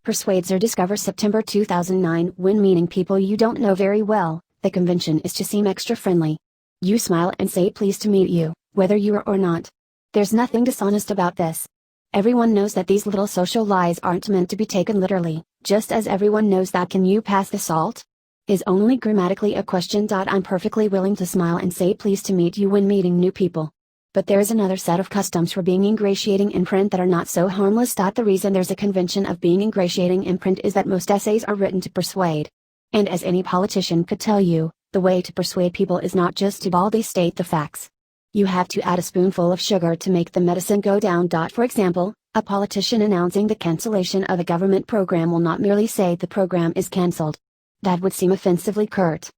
Persuades or Discover September 2009. When meeting people you don't know very well, the convention is to seem extra friendly. You smile and say pleased to meet you, whether you are or not. There's nothing dishonest about this. Everyone knows that these little social lies aren't meant to be taken literally, just as everyone knows that can you pass the salt? Is only grammatically a question. I'm perfectly willing to smile and say pleased to meet you when meeting new people. But there's another set of customs for being ingratiating in print that are not so harmless. The reason there's a convention of being ingratiating in print is that most essays are written to persuade. And as any politician could tell you, the way to persuade people is not just to baldly state the facts. You have to add a spoonful of sugar to make the medicine go down. For example, a politician announcing the cancellation of a government program will not merely say the program is cancelled. That would seem offensively curt.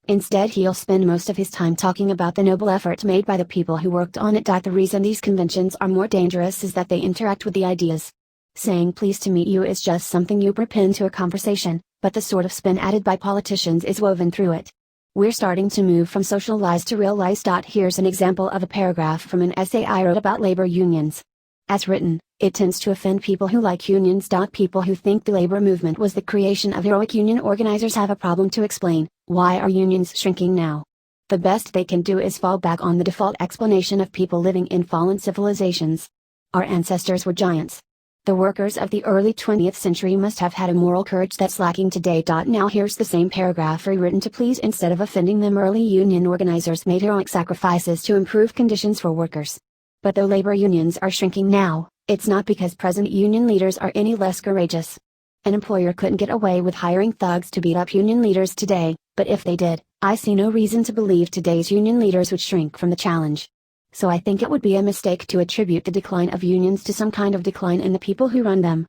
Instead, he'll spend most of his time talking about the noble effort made by the people who worked on it. The reason these conventions are more dangerous is that they interact with the ideas. Saying pleased to meet you is just something you prep into a conversation, but the sort of spin added by politicians is woven through it. We're starting to move from social lies to real lies. Here's an example of a paragraph from an essay I wrote about labor unions. As written, it tends to offend people who like unions. People who think the labor movement was the creation of heroic union organizers have a problem to explain. Why are unions shrinking now? The best they can do is fall back on the default explanation of people living in fallen civilizations. Our ancestors were giants. The workers of the early 20th century must have had a moral courage that's lacking today. Now here's the same paragraph rewritten to please instead of offending them. Early union organizers made heroic sacrifices to improve conditions for workers. But though labor unions are shrinking now, it's not because present union leaders are any less courageous. An employer couldn't get away with hiring thugs to beat up union leaders today, but if they did, I see no reason to believe today's union leaders would shrink from the challenge. So I think it would be a mistake to attribute the decline of unions to some kind of decline in the people who run them.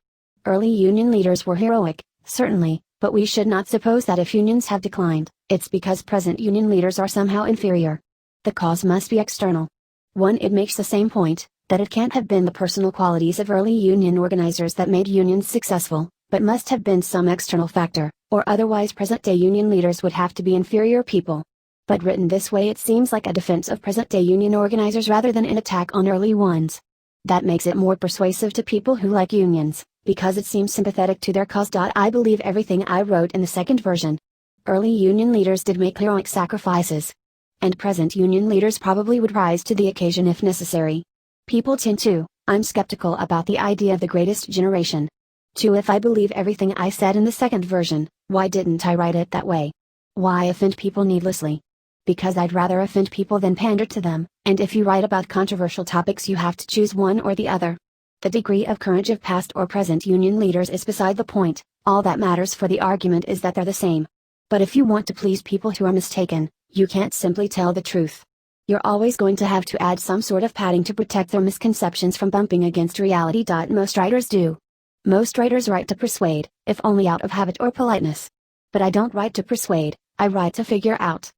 Early union leaders were heroic, certainly, but we should not suppose that if unions have declined, it's because present union leaders are somehow inferior. The cause must be external. One, it makes the same point, that it can't have been the personal qualities of early union organizers that made unions successful, but must have been some external factor, or otherwise present-day union leaders would have to be inferior people. But written this way it seems like a defense of present-day union organizers rather than an attack on early ones. That makes it more persuasive to people who like unions, because it seems sympathetic to their cause. I believe everything I wrote in the second version. Early union leaders did make heroic sacrifices. And present union leaders probably would rise to the occasion if necessary. People tend to, I'm skeptical about the idea of the greatest generation. 2. If I believe everything I said in the second version, why didn't I write it that way? Why offend people needlessly? Because I'd rather offend people than pander to them, and if you write about controversial topics you have to choose one or the other. The degree of courage of past or present union leaders is beside the point, all that matters for the argument is that they're the same. But if you want to please people who are mistaken, you can't simply tell the truth. You're always going to have to add some sort of padding to protect their misconceptions from bumping against reality. Most writers do. Most writers write to persuade, if only out of habit or politeness. But I don't write to persuade, I write to figure out.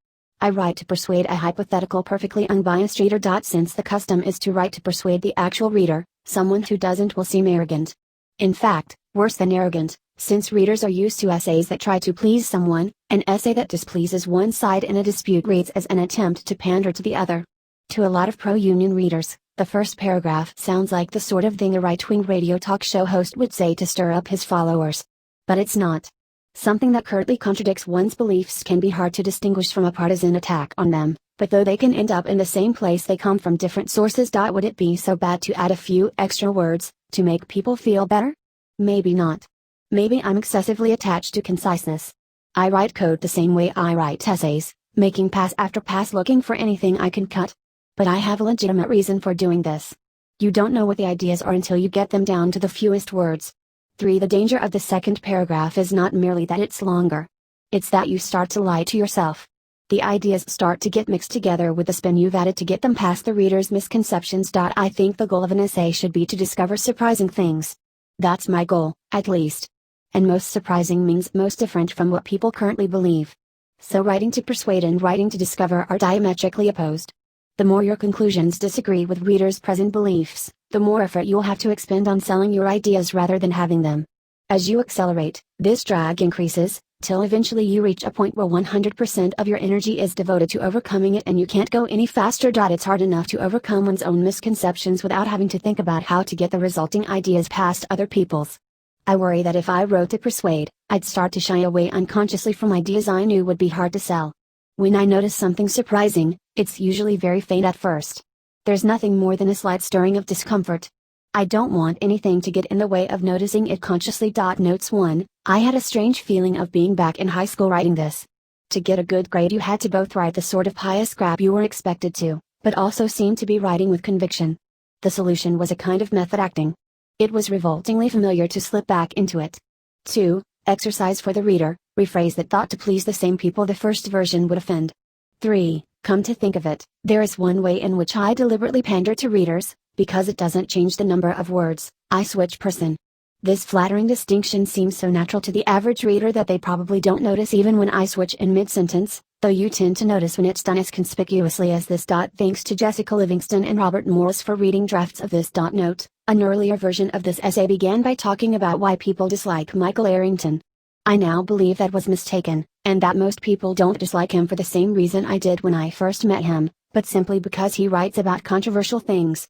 I write to persuade a hypothetical perfectly unbiased reader. Since the custom is to write to persuade the actual reader, someone who doesn't will seem arrogant. In fact, worse than arrogant, since readers are used to essays that try to please someone, an essay that displeases one side in a dispute reads as an attempt to pander to the other. To a lot of pro-union readers, the first paragraph sounds like the sort of thing a right-wing radio talk show host would say to stir up his followers. But it's not. Something that curtly contradicts one's beliefs can be hard to distinguish from a partisan attack on them, but though they can end up in the same place they come from different sources. Would it be so bad to add a few extra words, to make people feel better? Maybe not. Maybe I'm excessively attached to conciseness. I write code the same way I write essays, making pass after pass looking for anything I can cut. But I have a legitimate reason for doing this. You don't know what the ideas are until you get them down to the fewest words. 3. The danger of the second paragraph is not merely that it's longer. It's that you start to lie to yourself. The ideas start to get mixed together with the spin you've added to get them past the reader's misconceptions. I think the goal of an essay should be to discover surprising things. That's my goal, at least. And most surprising means most different from what people currently believe. So writing to persuade and writing to discover are diametrically opposed. The more your conclusions disagree with readers' present beliefs, the more effort you'll have to expend on selling your ideas rather than having them. As you accelerate, this drag increases, till eventually you reach a point where 100% of your energy is devoted to overcoming it and you can't go any faster. It's hard enough to overcome one's own misconceptions without having to think about how to get the resulting ideas past other people's. I worry that if I wrote to Persuade, I'd start to shy away unconsciously from ideas I knew would be hard to sell. When I notice something surprising, it's usually very faint at first. There's nothing more than a slight stirring of discomfort. I don't want anything to get in the way of noticing it consciously. Notes 1, I had a strange feeling of being back in high school writing this. To get a good grade you had to both write the sort of pious crap you were expected to, but also seem to be writing with conviction. The solution was a kind of method acting. It was revoltingly familiar to slip back into it. 2. Exercise for the reader, rephrase that thought to please the same people the first version would offend. 3. Come to think of it, there is one way in which I deliberately pander to readers, because it doesn't change the number of words, I switch person. This flattering distinction seems so natural to the average reader that they probably don't notice even when I switch in mid-sentence, though you tend to notice when it's done as conspicuously as this. Thanks to Jessica Livingston and Robert Morris for reading drafts of this. Note, an earlier version of this essay began by talking about why people dislike Michael Arrington. I now believe that was mistaken, and that most people don't dislike him for the same reason I did when I first met him, but simply because he writes about controversial things.